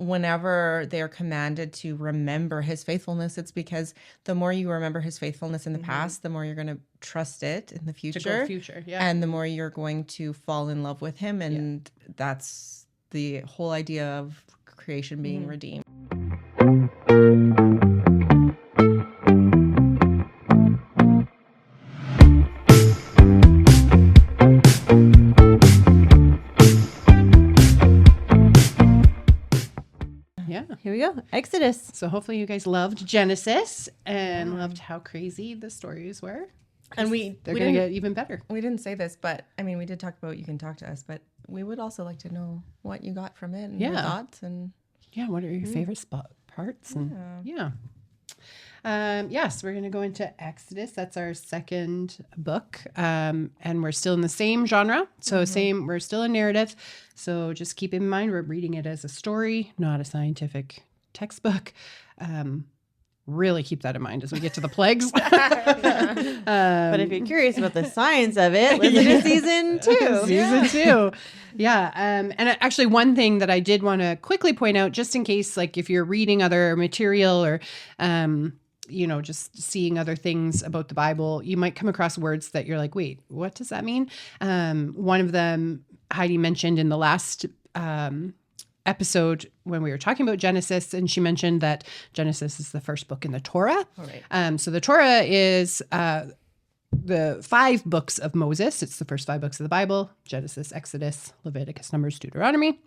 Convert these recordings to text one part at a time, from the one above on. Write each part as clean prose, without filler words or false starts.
whenever they are commanded to remember his faithfulness, it's because the more you remember his faithfulness in the past, the more you're going to trust it in the future. And the more you're going to fall in love with him. And that's the whole idea of creation being redeemed. Here we go. Exodus. So hopefully you guys loved Genesis and loved how crazy the stories were. And they're going to get even better. We didn't say this, but I mean, we did talk about you can talk to us, but we would also like to know what you got from it and your thoughts. And what are your favorite parts? And yes, we're going to go into Exodus. That's our second book. And we're still in the same genre. So we're still in narrative. So just keep in mind, we're reading it as a story, not a scientific textbook. Really keep that in mind as we get to the plagues. But if you're curious about the science of it, listen to season 2. Season 2. Yeah. And actually one thing that I did want to quickly point out, just in case, like if you're reading other material or, just seeing other things about the Bible, you might come across words that you're like, wait, what does that mean? One of them Heidi mentioned in the last episode when we were talking about Genesis, and she mentioned that Genesis is the first book in the Torah. Right. So the Torah is the 5 books of Moses. It's the first 5 books of the Bible: Genesis, Exodus, Leviticus, Numbers, Deuteronomy.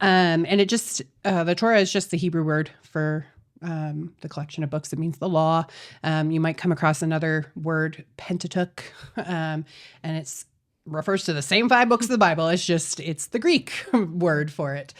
And it just the Torah is just the Hebrew word for the collection of books. It means the law. You might come across another word, Pentateuch, and it's refers to the same 5 books of the Bible. It's the Greek word for it.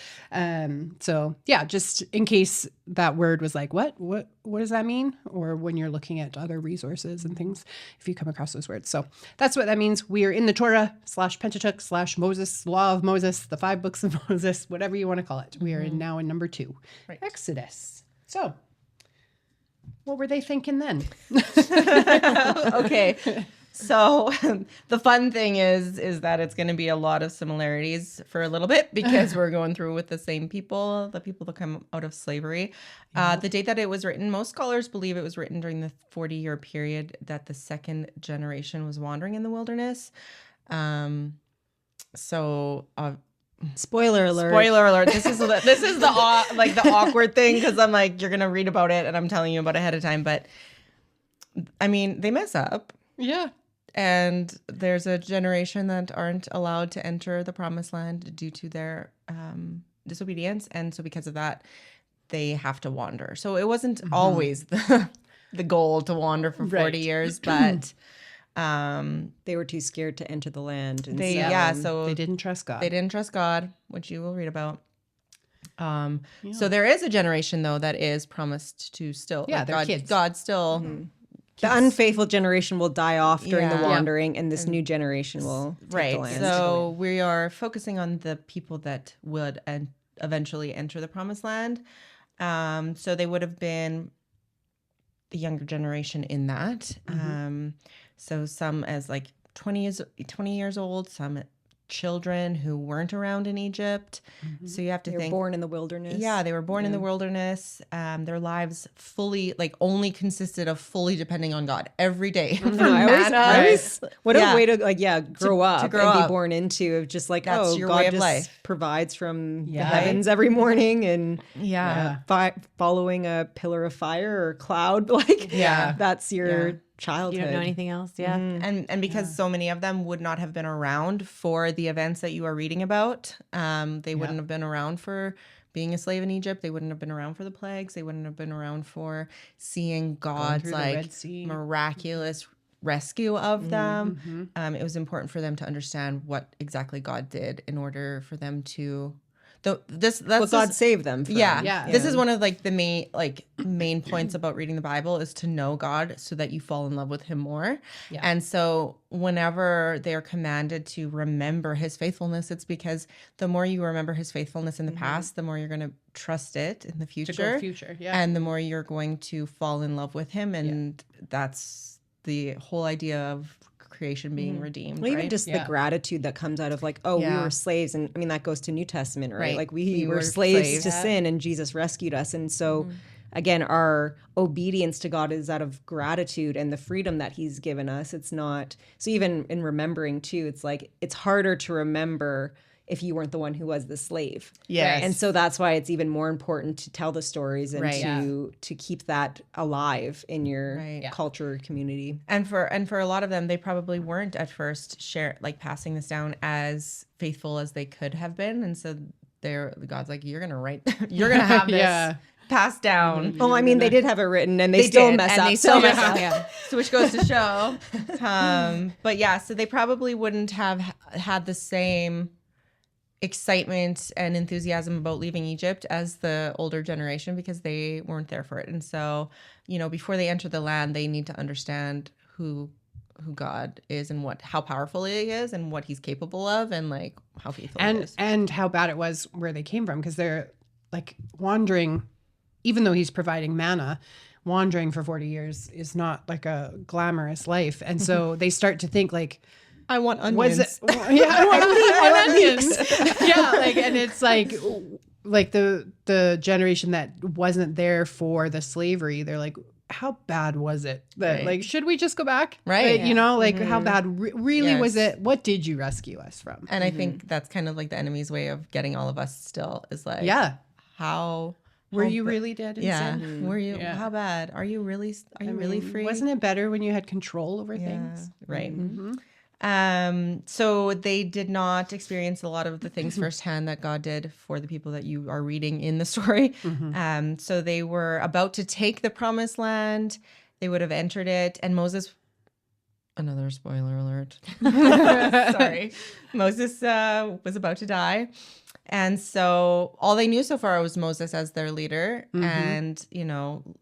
So yeah, just in case that word was like, what does that mean? Or when you're looking at other resources and things, if you come across those words. So that's what that means. We are in the Torah /Pentateuch /Moses, Law of Moses, the 5 books of Moses, whatever you want to call it. We are now in number 2, Exodus. So what were they thinking then? Okay. So the fun thing is that it's going to be a lot of similarities for a little bit because we're going through with the same people, the people that come out of slavery. The date that it was written, most scholars believe it was written during the 40-year period that the second generation was wandering in the wilderness. Spoiler alert. Spoiler alert. This is the awkward thing because I'm like, you're going to read about it and I'm telling you about it ahead of time. But I mean, they mess up. Yeah. And there's a generation that aren't allowed to enter the promised land due to their disobedience. And so because of that, they have to wander. So it wasn't always the goal to wander for 40 years, but they were too scared to enter the land. And so they didn't trust God. They didn't trust God, which you will read about. So there is a generation, though, that is promised to still. Yeah, they're kids. God still... The unfaithful generation will die off during the wandering, and this new generation will take the land. So we are focusing on the people that would eventually enter the promised land. So they would have been the younger generation in that. So some as like 20 years old, some children who weren't around in Egypt. So you have to think. They were born in the wilderness. Yeah, they were born in the wilderness. Their lives only consisted of fully depending on God every day. What a way to grow up and be born into of just like, that's your God way of just life. Provides from the heavens every morning and following a pillar of fire or cloud. That's your childhood. You don't know anything else. Yeah. And because so many of them would not have been around for the events that you are reading about, they wouldn't have been around for being a slave in Egypt. They wouldn't have been around for the plagues. They wouldn't have been around for seeing God's miraculous rescue of them. It was important for them to understand what exactly God did in order for them to that's what God saved them from. This is one of the main points about reading the Bible is to know God so that you fall in love with him more. And so whenever they are commanded to remember his faithfulness, it's because the more you remember his faithfulness in the past, the more you're going to trust it in the future. And the more you're going to fall in love with him. And that's the whole idea of creation being redeemed. Well, even right? just the gratitude that comes out of like, oh, we were slaves. And I mean, that goes to New Testament, right? Like we were slaves to sin and Jesus rescued us. And so again, our obedience to God is out of gratitude and the freedom that he's given us. It's not, so even in remembering too, it's like, it's harder to remember if you weren't the one who was the slave. Yes. And so that's why it's even more important to tell the stories and to keep that alive in your culture community. And for a lot of them, they probably weren't at first passing this down as faithful as they could have been. And so God's like, you're gonna have this passed down. Well, I mean, they did have it written and they still mess up. They still mess up. So which goes to show. But yeah, so they probably wouldn't have had the same excitement and enthusiasm about leaving Egypt as the older generation because they weren't there for it. And so, before they enter the land, they need to understand who God is and how powerful he is and what he's capable of and like how faithful he is. And how bad it was where they came from, because they're like wandering, even though he's providing manna, wandering for 40 years is not like a glamorous life. And so they start to think like, I want onions. I want onions. And it's like the generation that wasn't there for the slavery, they're like, how bad was it? That like, should we just go back? Right. How bad really was it? What did you rescue us from? And I think that's kind of like the enemy's way of getting all of us still is like, how were you really dead in sin? Were you? How bad? Are you really free? Wasn't it better when you had control over things? Right. So they did not experience a lot of the things firsthand that God did for the people that you are reading in the story. So they were about to take the promised land. They would have entered it. And Moses, another spoiler alert. Sorry. Moses was about to die. And so all they knew so far was Moses as their leader. And,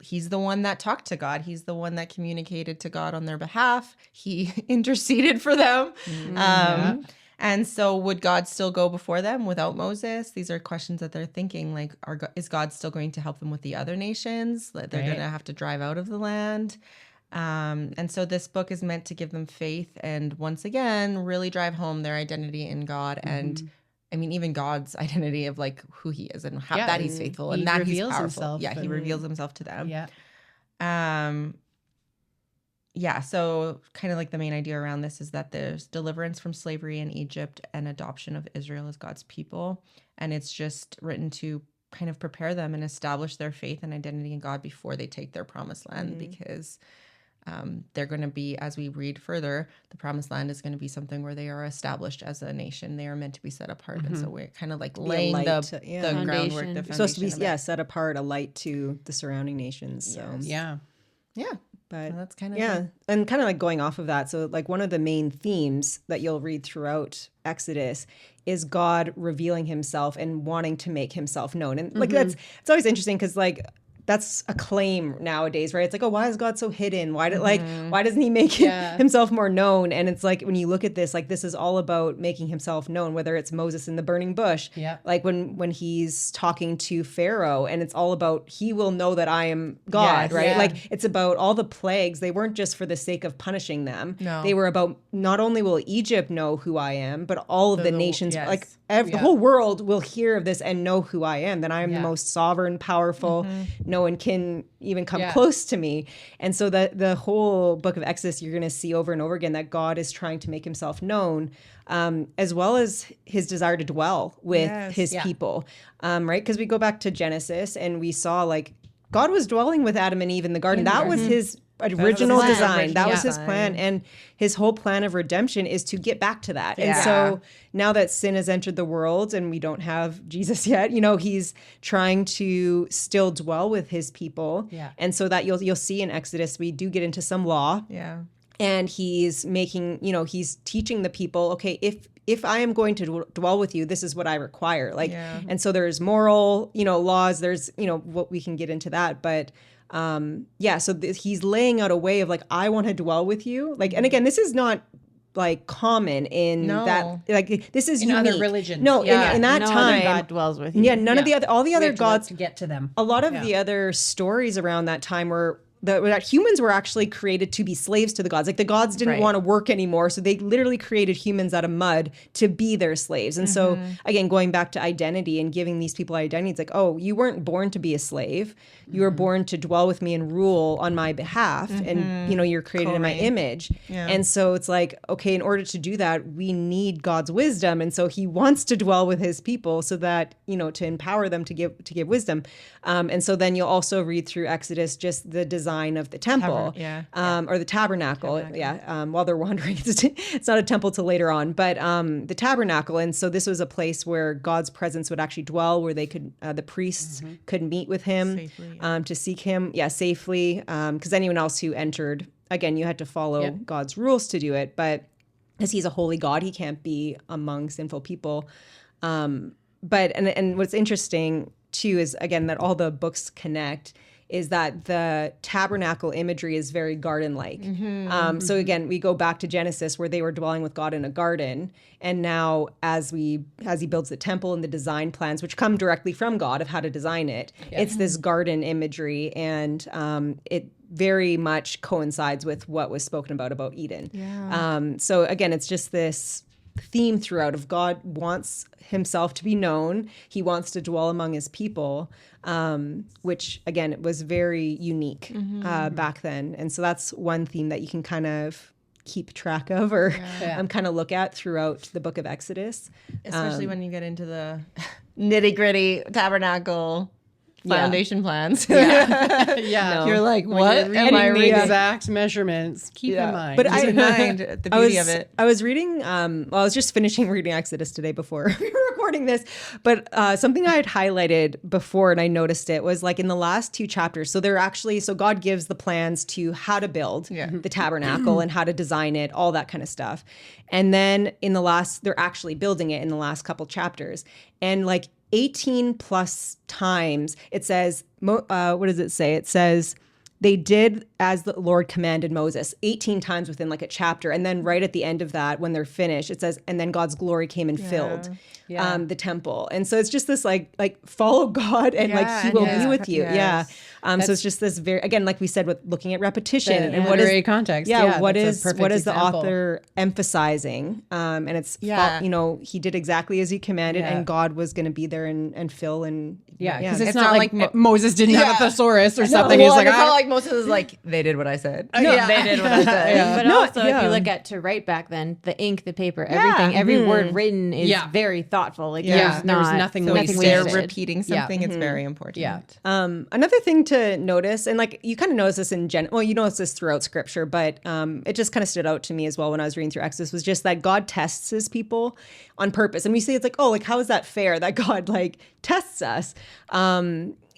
he's the one that talked to God. He's the one that communicated to God on their behalf. He interceded for them. And so would God still go before them without Moses? These are questions that they're thinking, like, is God still going to help them with the other nations that they're going to have to drive out of the land? And so this book is meant to give them faith and once again, really drive home their identity in God and I mean, even God's identity of like who he is and how that he's faithful and that he's powerful. Himself he reveals himself to them. Yeah. So kind of like the main idea around this is that there's deliverance from slavery in Egypt and adoption of Israel as God's people. And it's just written to kind of prepare them and establish their faith and identity in God before they take their promised land because they're going to be, as we read further, the promised land is going to be something where they are established as a nation. They are meant to be set apart. And so we're kind of like laying the groundwork, the foundation. Supposed to be, set apart, a light to the surrounding nations. So. Yeah. But so that's kind of and kind of like going off of that. So like one of the main themes that you'll read throughout Exodus is God revealing himself and wanting to make himself known. And like it's always interesting because like that's a claim nowadays, right? It's like, oh, why is God so hidden? Why doesn't he make himself more known? And it's like when you look at this, like this is all about making himself known, whether it's Moses in the burning bush, like when he's talking to Pharaoh, and it's all about he will know that I am God, right? Yeah. Like it's about all the plagues. They weren't just for the sake of punishing them. No. They were about not only will Egypt know who I am, but all of the nations, like the whole world will hear of this and know who I am. That I am the most sovereign, powerful. No one can even come close to me. And so the whole book of Exodus, you're going to see over and over again that God is trying to make himself known, as well as his desire to dwell with his people, right? Because we go back to Genesis and we saw like God was dwelling with Adam and Eve in the garden. That was his original design. That was his plan. And his whole plan of redemption is to get back to that. Yeah. And so now that sin has entered the world and we don't have Jesus yet, he's trying to still dwell with his people. Yeah. And so that you'll see in Exodus, we do get into some law. Yeah. And he's making, he's teaching the people, okay, if I am going to dwell with you, this is what I require. And so there's moral, laws, there's, what we can get into that. But so he's laying out a way of like, I want to dwell with you. Like, and again, this is not like common in that, like this is in unique. Other religions. No, in that time, God dwells with you. Yeah, none of the other, all the other gods to get to them. A lot of the other stories around that time were that humans were actually created to be slaves to the gods. Like the gods didn't want to work anymore, so they literally created humans out of mud to be their slaves. And so again, going back to identity and giving these people identity, it's like, oh, you weren't born to be a slave. You were born to dwell with me and rule on my behalf. And you're created in my image. Yeah. And so it's like, okay, in order to do that, we need God's wisdom. And so he wants to dwell with his people so that, to empower them to give wisdom. And so then you'll also read through Exodus just the design of the temple or the tabernacle. While they're wandering, it's not a temple till later on, but the tabernacle. And so this was a place where God's presence would actually dwell, where they could, the priests could meet with him safely, to seek him safely. Because anyone else who entered, again, you had to follow God's rules to do it. But as he's a holy God, he can't be among sinful people. But what's interesting too is, again, that all the books connect, is that the tabernacle imagery is very garden-like. So again, we go back to Genesis, where they were dwelling with God in a garden, and now as he builds the temple and the design plans, which come directly from God of how to design it, it's this garden imagery, and it very much coincides with what was spoken about Eden. So again, it's just this theme throughout of God wants himself to be known. He wants to dwell among his people, which again, it was very unique back then. And so that's one theme that you can kind of keep track of or kind of look at throughout the book of Exodus. Especially when you get into the nitty gritty tabernacle foundation plans. You're like, what am I reading? Exact measurements. Keep in mind. But I mind the beauty of it. I was reading, I was just finishing reading Exodus today before we were recording this, but something I had highlighted before and I noticed it was like in the last 2 chapters. So God gives the plans to how to build the tabernacle and how to design it, all that kind of stuff. And then they're actually building it in the last couple chapters. And like 18 plus times it says, what does it say? It says, they did as the Lord commanded Moses 18 times within like a chapter. And then right at the end of that, when they're finished, it says, and then God's glory came and filled the temple. And so it's just this like follow God and like he will be with you. So it's just this very, again, like we said, with looking at repetition and what is context. What is the author emphasizing? And it's, he did exactly as he commanded and God was going to be there and fill and because it's not like Moses didn't have a thesaurus or something. He's like, it's not like Moses is like, they did what I said. They did what I said. But also, if you look at to write back then, the ink, the paper, everything, every word written is very thoughtful. Like there's nothing wasted. They're repeating something. It's very important. Another thing to notice, and like you kind of notice this you notice this throughout Scripture, but it just kind of stood out to me as well when I was reading through Exodus, was just that God tests his people on purpose. And we say it's like, oh, like how is that fair that God like tests us?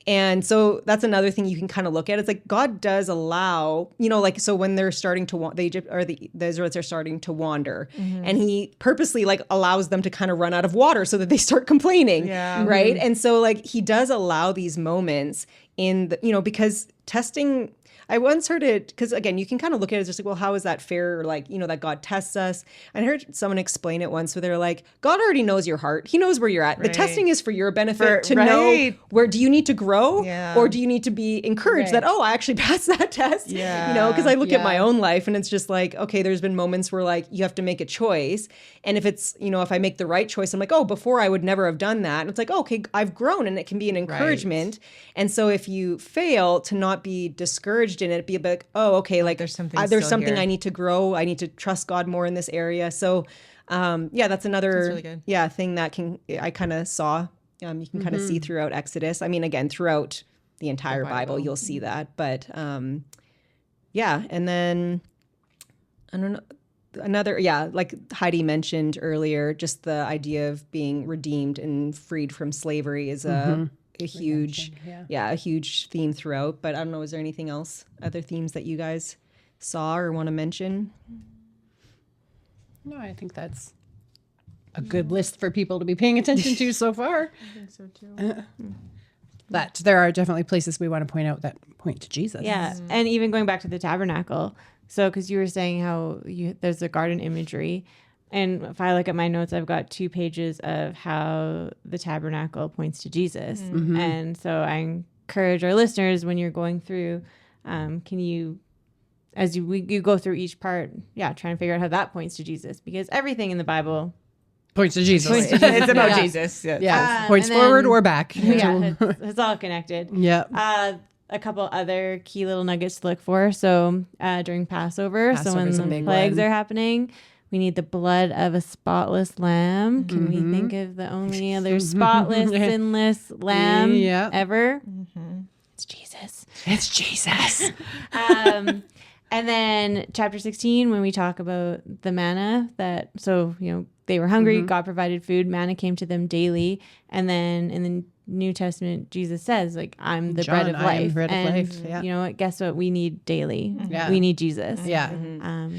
And so that's another thing you can kind of look at. It's like God does allow, so when they're starting to the Israelites are starting to wander, and he purposely like allows them to kind of run out of water so that they start complaining, right? And so like he does allow these moments in the, because testing. I once heard it, because again, you can kind of look at it as just like, well, how is that fair? Or like, that God tests us. And I heard someone explain it once where they're like, God already knows your heart. He knows where you're at. The testing is for your benefit to know where do you need to grow or do you need to be encouraged that, oh, I actually passed that test. Because I look at my own life and it's just like, okay, there's been moments where like you have to make a choice. And if it's, if I make the right choice, I'm like, oh, before I would never have done that. And it's like, oh, okay, I've grown, and it can be an encouragement. And so if you fail, to not be discouraged in it, be a bit, oh, okay, like there's something I need to grow. I need to trust God more in this area. So, that's another really good. Thing that I kind of saw. You can kind of see throughout Exodus. I mean, again, throughout the entire Bible, you'll see that. But and then I don't know. Another, like Heidi mentioned earlier, just the idea of being redeemed and freed from slavery is a huge, a huge theme throughout. But I don't know, is there anything else, other themes that you guys saw or want to mention? No, I think that's a good list for people to be paying attention to so far. I think so too. But there are definitely places we want to point out that point to Jesus. Yeah, and even going back to the tabernacle. So, because you were saying how there's a garden imagery. And if I look at my notes, I've got 2 pages of how the tabernacle points to Jesus. And so I encourage our listeners, when you're going through Can you, as you go through each part, trying to figure out how that points to Jesus, because everything in the Bible Points to Jesus. It's about Yeah. Jesus. Yeah. Yeah. Points and forward then- or back. it's all connected. Yeah. A couple other key little nuggets to look for. So during Passover, so when Passover's a the big plagues one. are happening, we need the blood of a spotless lamb. Can we think of the only other spotless, sinless lamb Yeah. ever? It's Jesus. It's Jesus. And then chapter 16, when we talk about the manna, they were hungry, God provided food, manna came to them daily. And then in the New Testament, Jesus says, like, I'm the bread of John, I am life. bread of and life, yeah. you know what? Guess what? We need daily. Yeah. We need Jesus. Yeah.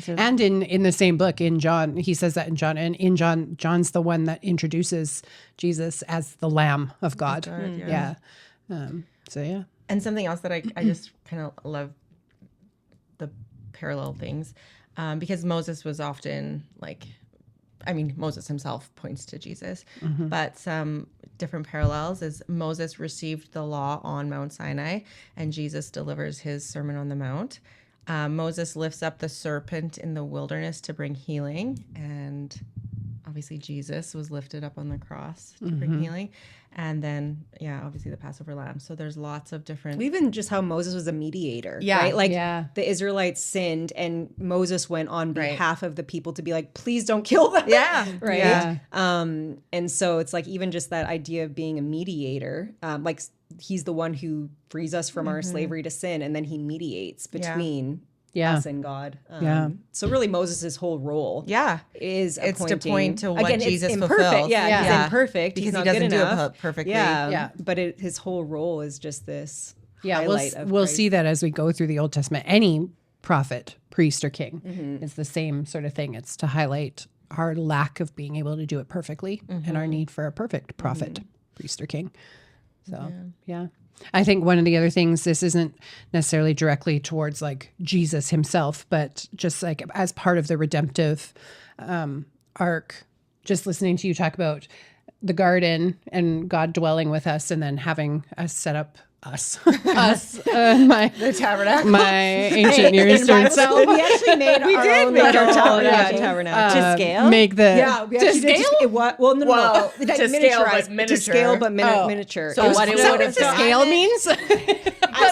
So And in the same book, in John, he says that in John. And in John, John's the one that introduces Jesus as the Lamb of God. Yeah. So, yeah. And something else that I just kind of love the parallel things, because Moses was often Moses himself points to Jesus, but some different parallels is Moses received the law on Mount Sinai and Jesus delivers his Sermon on the Mount. Moses lifts up the serpent in the wilderness to bring healing, and obviously Jesus was lifted up on the cross to bring healing. And then, obviously the Passover lamb. So there's lots of different... Even just how Moses was a mediator, Yeah. right? Like Yeah. the Israelites sinned and Moses went on behalf of the people to be like, please don't kill them. Yeah. Right. Yeah. And so it's like, even just that idea of being a mediator, like he's the one who frees us from our slavery to sin. And then he mediates between us and God. Yeah. So really Moses' whole role Yeah. is It's to appointing- point to what Again, it's Jesus imperfect. fulfills. Yeah, he's Yeah. imperfect Because he's he not doesn't good do enough. it perfectly. Yeah, but his whole role is just this. Yeah, highlight of we'll Christ. see that as we go through the Old Testament. Any prophet, priest, or king is the same sort of thing. It's to highlight our lack of being able to do it perfectly and our need for a perfect prophet, priest, or king. So, yeah. I think one of the other things, this isn't necessarily directly towards like Jesus himself, but just like as part of the redemptive arc, just listening to you talk about the garden and God dwelling with us and then having us set up the tabernacle. my ancient Near Eastern self. We actually made our own make little our own, tabernacle. to scale? Make the Yeah, we actually did scale? it, well, no, Well, no. to Like scale, but miniaturized. miniature. To scale, but Oh. miniature. So what it would have to done. scale means.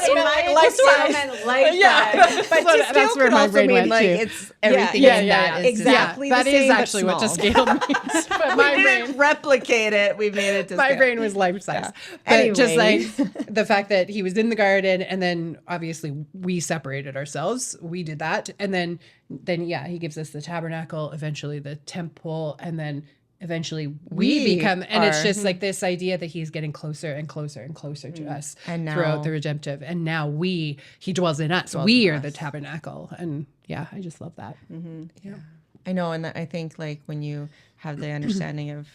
In my lifetime, like that. But So to that's scale where could my also brain mean went like too. it's everything Yeah, in that is exactly. That the is same, but actually what to small. scale means. But my We brain. didn't replicate it. We made it to My scale. brain was life size. But just Anyways. like the fact that he was in the garden and then obviously we separated ourselves. We did that. And then he gives us the tabernacle, eventually the temple, and then eventually we We become, and it's are- just like this idea that he's getting closer and closer and closer to us And now- throughout the redemptive. And now he dwells in us. We are the tabernacle. And yeah, I just love that. I know, and I think like when you have the understanding of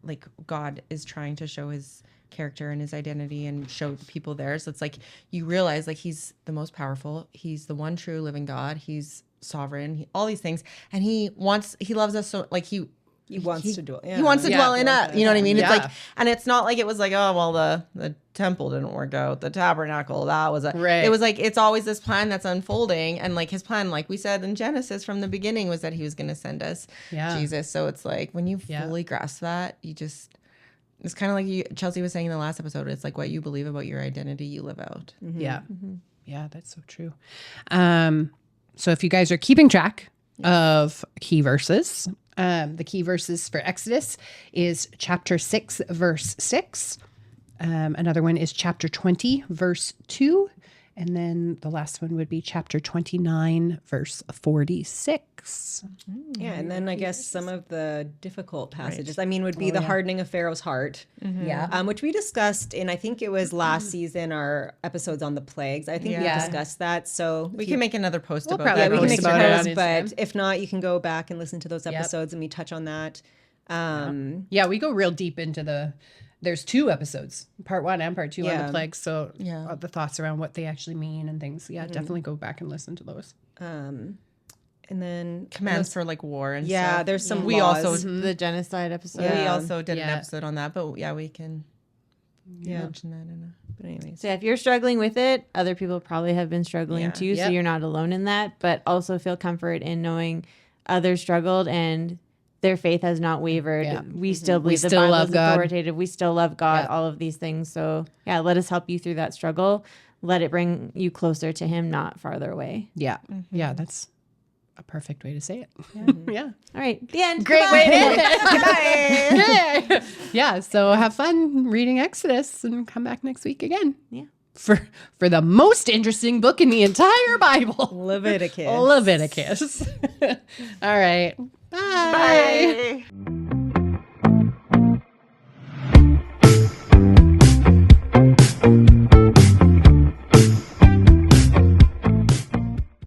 like God is trying to show his character and his identity and show the people theirs, it's like you realize like he's the most powerful, he's the one true living God, he's sovereign, all these things, and he loves us so like he wants to dwell. he wants to Yeah. dwell in us. You know what I mean? It's Yeah. like, and it's not like it was like, oh well, the temple didn't work out, the tabernacle that was Right. It was like it's always this plan that's unfolding, and like his plan, like we said in Genesis from the beginning, was that he was going to send us Jesus. So it's like when you fully grasp that, you just it's kind of like Chelsea was saying in the last episode. It's like what you believe about your identity, you live out. Yeah. Yeah, that's so true. So if you guys are keeping track of key verses, the key verses for Exodus is chapter 6, verse 6. Another one is chapter 20, verse 2. And then the last one would be chapter 29, verse 46. Yeah, and then I guess some of the difficult passages, I mean, would be the hardening of Pharaoh's heart. Yeah. Which we discussed in, I think it was last season, our episodes on the plagues. I think we discussed that. So We can make another post about probably that. we can post make about it on posts, but Instagram. if not, you can go back and listen to those episodes and we touch on that. Yeah, we go real deep into there's 2 episodes, part 1 and part 2 on Yeah. the plagues. So Yeah. the thoughts around what they actually mean and things. Yeah, definitely go back and listen to those. And then commands for like war and Yeah, stuff. there's some we laws. also The genocide episode. we Yeah. also did an Yeah. episode on that, but yeah, we can Yeah. Mention that in but anyways. So if you're struggling with it, other people probably have been struggling Yeah. too. Yep. So you're not alone in that, but also feel comfort in knowing others struggled and their faith has not wavered. Yeah. We still believe the still Bible love is God. authoritative. We still love God, Yeah. all of these things. So yeah, let us help you through that struggle. Let it bring you closer to him, not farther away. Yeah. Yeah. That's a perfect way to say it. Yeah. All right. The end. Great Goodbye. way to end it. Yeah. So have fun reading Exodus and come back next week again. Yeah. For the most interesting book in the entire Bible. Leviticus. Leviticus. All right. Bye. Bye.